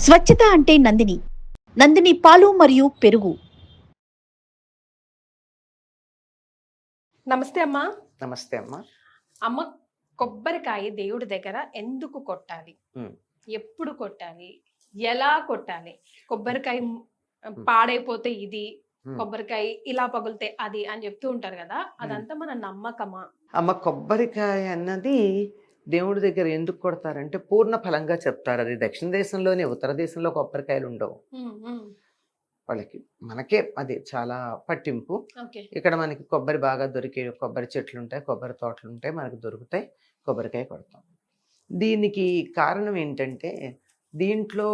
స్వచ్ఛత అంటే నందిని. నందిని పాలు మరియు పెరుగు. నమస్తే అమ్మా. నమస్తే అమ్మా. అమ్మ, కొబ్బరికాయ దేవుడి దగ్గర ఎందుకు కొట్టాలి? ఉమ్, ఎప్పుడు కొట్టాలి? ఎలా కొట్టాలి? కొబ్బరికాయ పాడైపోతే ఇది, ఉమ్. కొబ్బరికాయ ఇలా పగులితే అది అని చెప్తూ ఉంటారు కదా, అదంతా మన నమ్మకమా? అమ్మ, కొబ్బరికాయ అన్నది దేవుడి దగ్గర ఎందుకు కొడతారంటే పూర్ణ ఫలంగా చెప్తారు. అది దక్షిణ దేశంలోనే, ఉత్తర దేశంలో కొబ్బరికాయలు ఉండవు వాళ్ళకి. మనకే అది చాలా పట్టింపు. ఓకే. ఇక్కడ మనకి కొబ్బరి బాగా దొరికే కొబ్బరి చెట్లు ఉంటాయి, కొబ్బరి తోటలు ఉంటాయి, మనకు దొరుకుతాయి. కొబ్బరికాయ కొడతాం. దీనికి కారణం ఏంటంటే దీంట్లో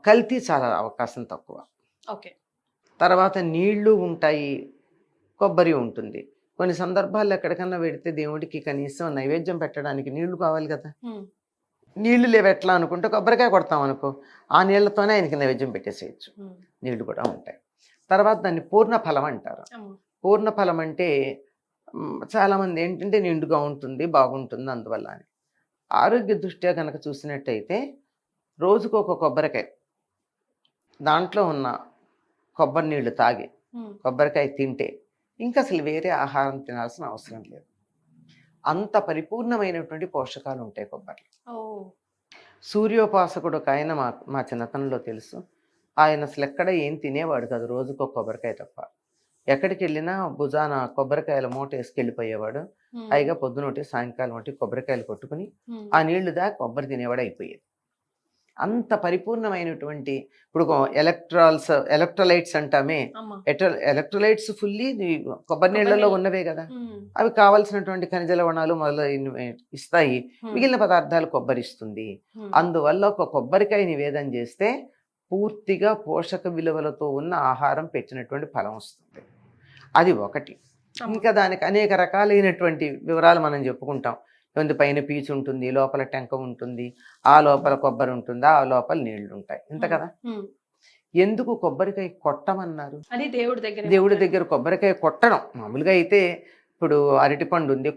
కల్తీ చాలా అవకాశం తక్కువ. ఓకే. తర్వాత నీళ్లు ఉంటాయి, కొబ్బరి ఉంటుంది. కొన్ని సందర్భాల్లో ఎక్కడికన్నా పెడితే దేవుడికి కనీసం నైవేద్యం పెట్టడానికి నీళ్లు కావాలి కదా. నీళ్లు లేవు ఎట్లా అనుకుంటే కొబ్బరికాయ కొడతాం అనుకో, ఆ నీళ్లతోనే ఆయనకి నైవేద్యం పెట్టేసేయచ్చు. నీళ్లు కూడా ఉంటాయి. తర్వాత దాన్ని పూర్ణ ఫలం అంటారు. పూర్ణ ఫలం అంటే చాలామంది ఏంటంటే నిండుగా ఉంటుంది, బాగుంటుంది అందువల్ల అని. ఆరోగ్య దృష్ట్యా కనుక చూసినట్టయితే రోజుకు ఒక కొబ్బరికాయ, దాంట్లో ఉన్న కొబ్బరి నీళ్లు తాగి కొబ్బరికాయ తింటే ఇంకా అసలు వేరే ఆహారం తినాల్సిన అవసరం లేదు. అంత పరిపూర్ణమైనటువంటి పోషకాలు ఉంటాయి కొబ్బరి. సూర్యోపాసకుడు ఒక ఆయన మా చిన్నతనంలో తెలుసు. ఆయన అసలు ఎక్కడ ఏం తినేవాడు కాదు, రోజుకు ఒక కొబ్బరికాయ తప్ప. ఎక్కడికి వెళ్ళినా భుజాన కొబ్బరికాయల మూట వేసుకెళ్ళిపోయేవాడు. పైగా పొద్దునొట్టి సాయంకాలం ఒకటి కొబ్బరికాయలు కొట్టుకుని ఆ నీళ్లు దాకా కొబ్బరి తినేవాడు అయిపోయేది. అంత పరిపూర్ణమైనటువంటి, ఇప్పుడు ఎలక్ట్రోలైట్స్ అంటామే, ఎలక్ట్రోలైట్స్ ఫుల్లీ కొబ్బరి నీళ్లలో ఉన్నవే కదా. అవి కావలసినటువంటి ఖనిజ లవణాలు మొదలైనవి ఇస్తాయి, మిగిలిన పదార్థాలు కొబ్బరి ఇస్తుంది. అందువల్ల ఒక కొబ్బరికాయ నివేదన చేస్తే పూర్తిగా పోషక విలువలతో ఉన్న ఆహారం పెట్టినటువంటి ఫలం వస్తుంది. అది ఒకటి. ఇంకా దానికి అనేక రకాలైనటువంటి వివరాలు మనం చెప్పుకుంటాం. పైన పీచు ఉంటుంది, లోపల టెంక ఉంటుంది, ఆ లోపల కొబ్బరి ఉంటుంది, ఆ లోపల నీళ్లు ఉంటాయి, ఇంత కదా. ఎందుకు కొబ్బరికాయ కొట్టమన్నారు? దేవుడి దగ్గర కొబ్బరికాయ కొట్టడం. మామూలుగా అయితే ఇప్పుడు అరటిపండు ఉంది,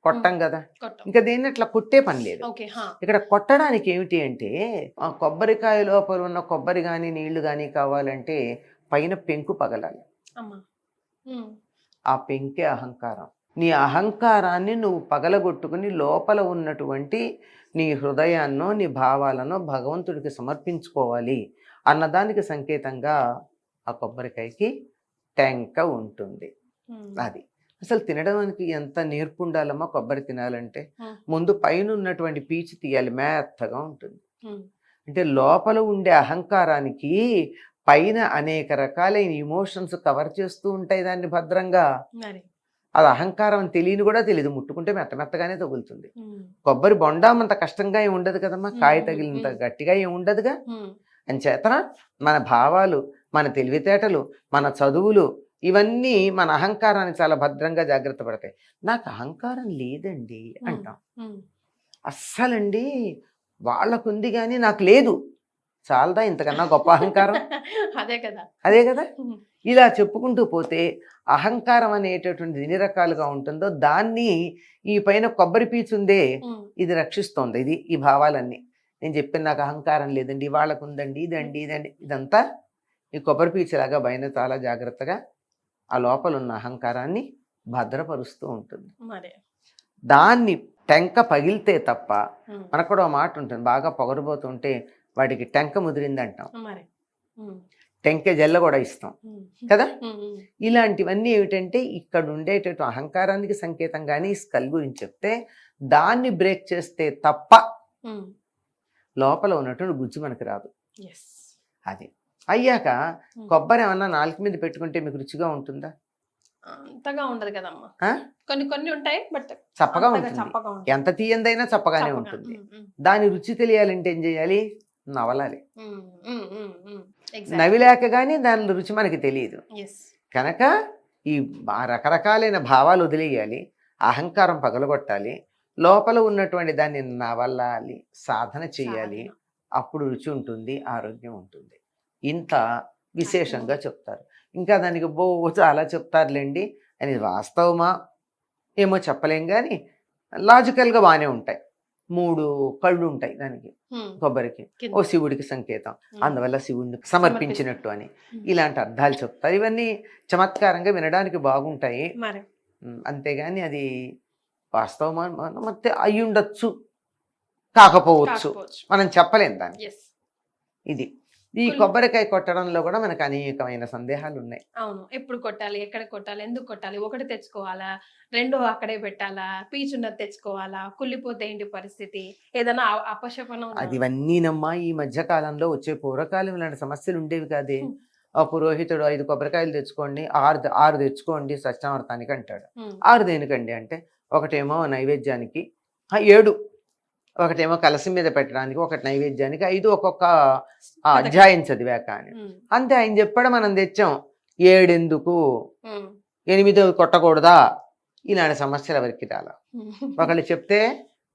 కొట్టం కదా. ఇంకా దేన్ని అట్లా కొట్టే పని లేదు. ఇక్కడ కొట్టడానికి ఏమిటి అంటే, ఆ కొబ్బరికాయ లోపల ఉన్న కొబ్బరి కానీ నీళ్లు కానీ కావాలంటే పైన పెంకు పగలాలి. ఆ పెంకే అహంకారం. నీ అహంకారాన్ని నువ్వు పగలగొట్టుకుని లోపల ఉన్నటువంటి నీ హృదయాన్నో నీ భావాలనో భగవంతుడికి సమర్పించుకోవాలి అన్నదానికి సంకేతంగా ఆ కొబ్బరికాయకి టెంక ఉంటుంది. అది అసలు తినడానికి ఎంత నేర్పు ఉండాలమ్మా. కొబ్బరి తినాలంటే ముందు పైన ఉన్నటువంటి పీచు తీయాలి, మెత్తగా ఉంటుంది. అంటే లోపల ఉండే అహంకారానికి పైన అనేక రకాలైన ఇమోషన్స్ కవర్ చేస్తూ ఉంటాయి దాన్ని భద్రంగా. అది అహంకారం అని తెలియని కూడా తెలియదు, ముట్టుకుంటే మెత్తగానే తగులుతుంది. కొబ్బరి బొండం అంత కష్టంగా ఏమి ఉండదు కదమ్మా, కాయ తగిలినంత గట్టిగా ఏమి ఉండదుగా. అంచేత మన భావాలు, మన తెలివితేటలు, మన చదువులు ఇవన్నీ మన అహంకారాన్ని చాలా భద్రంగా జాగ్రత్త పడతాయి. నాకు అహంకారం లేదండి అంటాం. అస్సలండి వాళ్ళకుంది కానీ నాకు లేదు, చాలదా ఇంతకన్నా గొప్ప అహంకారం? అదే కదా. ఇలా చెప్పుకుంటూ పోతే అహంకారం అనేటటువంటిది ఎన్ని రకాలుగా ఉంటుందో దాన్ని ఈ పైన కొబ్బరి పీచుందే ఇది రక్షిస్తోంది. ఇది ఈ భావాలన్నీ నేను చెప్పిన, నాకు అహంకారం లేదండి, వాళ్ళకు ఉందండి, ఇదండి, ఇదంతా ఈ కొబ్బరి పీచులాగా పైన చాలా జాగ్రత్తగా ఆ లోపల ఉన్న అహంకారాన్ని భద్రపరుస్తూ ఉంటుంది. దాన్ని టెంక పగిలితే తప్ప, మనకు కూడా మాట ఉంటుంది, బాగా పొగరబోతుంటే వాడికి టెంక ముదిరింది అంటాం, టెంక జల్ల కూడా ఇస్తాం కదా. ఇలాంటివన్నీ ఏమిటంటే ఇక్కడ ఉండేటటువంటి అహంకారానికి సంకేతంగానే ఈ స్కల్ గురించి చెప్తే, దాన్ని బ్రేక్ చేస్తే తప్ప లోపల ఉన్నటువంటి గుజ్జు మనకు రాదు. అది అయ్యాక కొబ్బరి ఏమన్నా నాలుగు మీద పెట్టుకుంటే మీకు రుచిగా ఉంటుందా? అంతగా ఉండదు కదమ్మా. కొన్ని ఉంటాయి, బట్ చప్పగా ఉంటుంది. ఎంత తీయందైనా చప్పగానే ఉంటుంది. దాని రుచి తెలియాలంటే ఏం చేయాలి? నవలాలి. నవిలాక కానీ దాని రుచి మనకి తెలియదు కనుక ఈ రకరకాలైన భావాలు వదిలేయాలి, అహంకారం పగలగొట్టాలి, లోపల ఉన్నటువంటి దాన్ని నవలాలి, సాధన చేయాలి. అప్పుడు రుచి ఉంటుంది, ఆరోగ్యం ఉంటుంది. ఇంత విశేషంగా చెప్తారు. ఇంకా దానికి చాలా చెప్తారులేండి అని వాస్తవమా ఏమో చెప్పలేం, కానీ లాజికల్గా బాగానే ఉంటాయి. 3 కళ్ళు ఉంటాయి దానికి, కొబ్బరికి. కింద. ఓ శివుడికి సంకేతం, అందువల్ల శివుడిని సమర్పించినట్టు అని ఇలాంటి అర్థాలు చెప్తారు. ఇవన్నీ చమత్కారంగా వినడానికి బాగుంటాయి. మరి అంతేగాని అది వాస్తవం ಮತ್ತೆ అయ్యుండొచ్చు, కాకపోవచ్చు, కాకపోవచ్చు. మనం చెప్పలేం దాన్ని. ఎస్. ఇది ఈ కొబ్బరికాయ కొట్టడంలో కూడా మనకు అనేకమైన సందేహాలు ఉన్నాయి. అవును, ఎప్పుడు కొట్టాలి, ఎక్కడ కొట్టాలి, ఎందుకు కొట్టాలి, ఒకటి తెచ్చుకోవాలా, రెండు అక్కడే పెట్టాలా, పీచున్నది తెచ్చుకోవాలా, కుళ్ళిపోతే ఏంటి పరిస్థితి, ఏదైనా అపశపనం ఉందా? అది ఇవన్నీనమ్మా ఈ మధ్య కాలంలో వచ్చే, పూర్వకాలం ఇలాంటి సమస్యలు ఉండేవి కాదే. ఆ పురోహితుడు 5 కొబ్బరికాయలు తెచ్చుకోండి, 6 తెచ్చుకోండి సత్యామృతానికి అంటాడు. 6 దేనికండి అంటే, ఒకటేమో నైవేద్యానికి, 7 ఒకటేమో కలసం మీద పెట్టడానికి, ఒకటి నైవేద్యానికి, 5 ఒక్కొక్క అధ్యాయం చదివాక అని. అంతే, ఆయన చెప్పాడు, మనం తెచ్చాం. 7 ఎందుకు, 8 కొట్టకూడదా, ఇలాంటి సమస్యలు ఎవరికి రాల. ఒకళ్ళు చెప్తే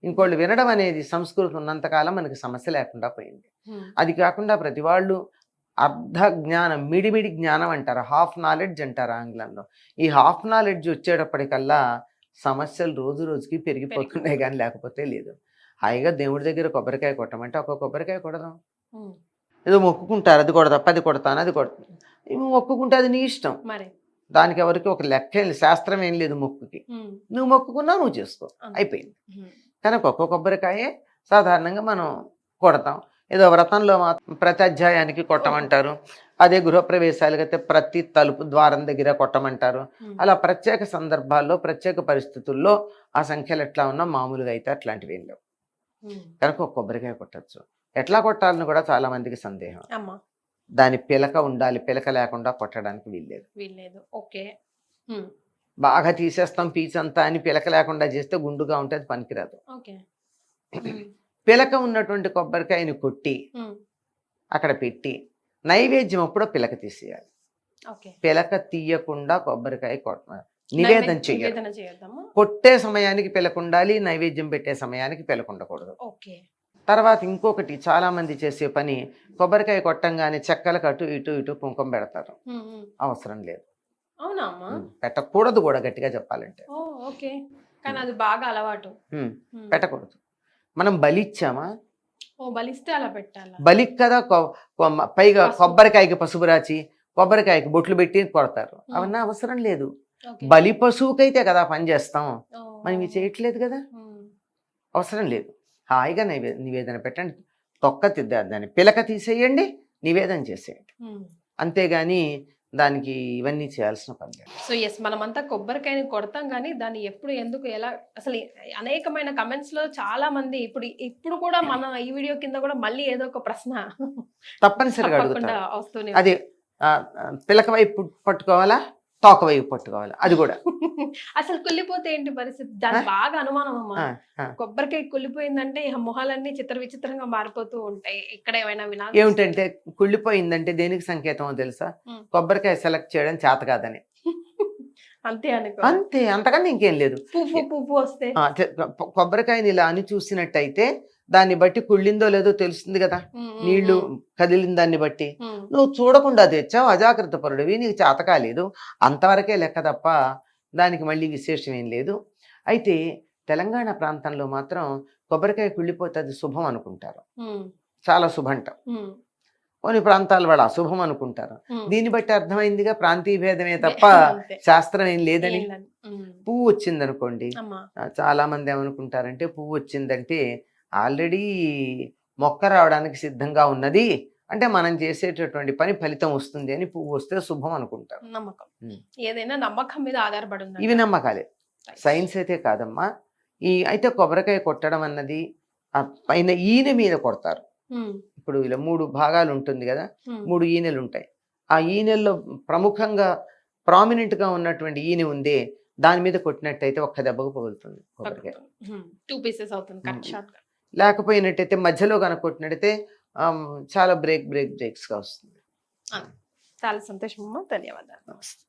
ఇంకోళ్ళు వినడం అనేది సంస్కృతి ఉన్నంతకాలం మనకి సమస్య లేకుండా పోయింది. అది కాకుండా ప్రతి వాళ్ళు అర్ధ జ్ఞానం, మిడిమిడి జ్ఞానం అంటారు, హాఫ్ నాలెడ్జ్ అంటారు ఆంగ్లంలో. ఈ హాఫ్ నాలెడ్జ్ వచ్చేటప్పటికల్లా సమస్యలు రోజు రోజుకి పెరిగిపోతున్నాయి, కానీ లేకపోతే లేదు. హాయిగా దేవుడి దగ్గర కొబ్బరికాయ కొట్టమంటే ఒక కొబ్బరికాయ కొడదాం. ఏదో మొక్కుకుంటారు, అది కొడదా, 10 కొడతాను, అది కొడతాను. మొక్కుకుంటే అది నీ ఇష్టం, దానికి ఎవరికి ఒక లెక్క శాస్త్రం ఏం లేదు మొక్కుకి. నువ్వు మొక్కుకున్నా నువ్వు చేసుకో, అయిపోయింది. కనుక ఒక్క కొబ్బరికాయే సాధారణంగా మనం కొడతాం. ఏదో వ్రతంలో మాత్రం ప్రతి అధ్యాయానికి కొట్టమంటారు, అదే గృహప్రవేశాలకి అయితే ప్రతి తలుపు ద్వారం దగ్గర కొట్టమంటారు. అలా ప్రత్యేక సందర్భాల్లో ప్రత్యేక పరిస్థితుల్లో ఆ సంఖ్యలు ఎట్లా ఉన్నా మామూలుగా అయితే అట్లాంటివి ఏం లేవు. కనుక ఒక కొబ్బరికాయ కొట్టచ్చు. ఎట్లా కొట్టాలని కూడా చాలా మందికి సందేహం. దాని పిలక ఉండాలి, పిలక లేకుండా కొట్టడానికి వీల్లేదు. ఓకే, బాగా తీసేస్తాం పీచంతా అని పిలక లేకుండా చేస్తే గుండుగా ఉంటే అది పనికిరాదు. పిలక ఉన్నటువంటి కొబ్బరికాయని కొట్టి అక్కడ పెట్టి నైవేద్యం అప్పుడు పిలక తీసేయాలి. పిలక తీయకుండా కొబ్బరికాయ నివేదన చేయాలి. కొట్టే సమయానికి పిలక ఉండాలి, నైవేద్యం పెట్టే సమయానికి పిలక ఉండకూడదు. తర్వాత ఇంకొకటి, చాలా మంది చేసే పని, కొబ్బరికాయ కొట్టంగానే చెక్కలకు అటు ఇటు ఇటు కుంకుమ పెడతారు. అవసరం లేదు, పెట్టకూడదు కూడా, గట్టిగా చెప్పాలంటే పెట్టకూడదు. మనం బలిచ్చామా, బలిస్తే అలా పెట్టాలి. బలికి కదా పైగా కొబ్బరికాయకి పసుపు రాచి కొబ్బరికాయకి బొట్లు పెట్టి కొడతారు. అవన్నీ అవసరం లేదు. బలి పశువుకైతే కదా పని చేస్తాం, మనం ఇవి చేయట్లేదు కదా, అవసరం లేదు. హాయిగా నివేదన పెట్టండి, దాన్ని పిలక తీసేయండి, నివేదన చేసేయండి. అంతేగాని దానికి ఇవన్నీ చేయాల్సిన పని లేదు. సో ఎస్, మనమంతా కొబ్బరికాయని కొడతాం, కానీ దాన్ని ఎప్పుడు, ఎందుకు, ఎలా, అసలు అనేకమైన కమెంట్స్ లో చాలా మంది ఇప్పుడు కూడా మన ఈ వీడియో కింద కూడా మళ్ళీ ఏదో ఒక ప్రశ్న తప్పనిసరిగా అడుగుతారు. వస్తూనే అది పిలక వైపు పట్టుకోవాలా, తోక వైపు పట్టుకోవాలి, అది కూడా. అసలు కుళ్ళిపోతే ఏంటి పరిస్థితి, దాని బాగా అనుమానం అమ్మా. కొబ్బరికాయ కుళ్ళిపోయిందంటే మొహాలన్నీ చిత్ర విచిత్రంగా మారిపోతూ ఉంటాయి. ఇక్కడ ఏమైనా ఏమిటంటే, కుళ్ళిపోయిందంటే దేనికి సంకేతం తెలుసా, కొబ్బరికాయ సెలెక్ట్ చేయడం చేత కాదని. అంతే, అంతకన్నా ఇంకేం లేదు. పువ్వు వస్తే కొబ్బరికాయని ఇలా అని చూసినట్టయితే దాన్ని బట్టి కుళ్ళిందో లేదో తెలుస్తుంది కదా, నీళ్లు కదిలిన దాన్ని బట్టి. నువ్వు చూడకుండా తెచ్చావు, అజాగ్రత్త పరుడివి, నీకు చేత కాలేదు, అంతవరకే లెక్క తప్ప దానికి మళ్ళీ విశేషం ఏం లేదు. అయితే తెలంగాణ ప్రాంతంలో మాత్రం కొబ్బరికాయ కుళ్ళిపోతే అది శుభం అనుకుంటారు, చాలా శుభంట. కొన్ని ప్రాంతాల వాళ్ళు అశుభం అనుకుంటారు. దీన్ని బట్టి అర్థమైందిగా ప్రాంతీయ భేదమే తప్ప శాస్త్రం ఏం లేదని. పువ్వు వచ్చింది అనుకోండి, చాలా మంది ఏమనుకుంటారంటే, పువ్వు వచ్చిందంటే ఆల్రెడీ మొక్క రావడానికి సిద్ధంగా ఉన్నది అంటే మనం చేసేటటువంటి పని ఫలితం వస్తుంది అని, పువ్వు వస్తే శుభం అనుకుంటారు. నమ్మకం, ఏదైనా నమ్మకం మీద ఆధారపడి ఉంది. ఇవి నమ్మకాలే, సైన్స్ అయితే కాదమ్మా. అయితే కొబ్బరికాయ కొట్టడం అన్నది పైన ఈనె మీద కొడతారు. ఇప్పుడు ఇలా 3 భాగాలు ఉంటుంది కదా, 3 ఈనెలు ఉంటాయి. ఆ ఈనెల్లో ప్రముఖంగా ప్రామినెంట్ గా ఉన్నటువంటి ఈనె ఉంది, దాని మీద కొట్టినట్టయితే ఒక్క దెబ్బకు పగులుతుంది కొబ్బరికాయ, 2 పీసెస్ అవుతుంది కట్ షాట్ గా. లేకపోయినట్టయితే మధ్యలో కనుక కొట్టినట్టయితే చాలా బ్రేక్స్ గా వస్తుంది. చాలా సంతోషం అమ్మా, ధన్యవాదాలు. నమస్తే.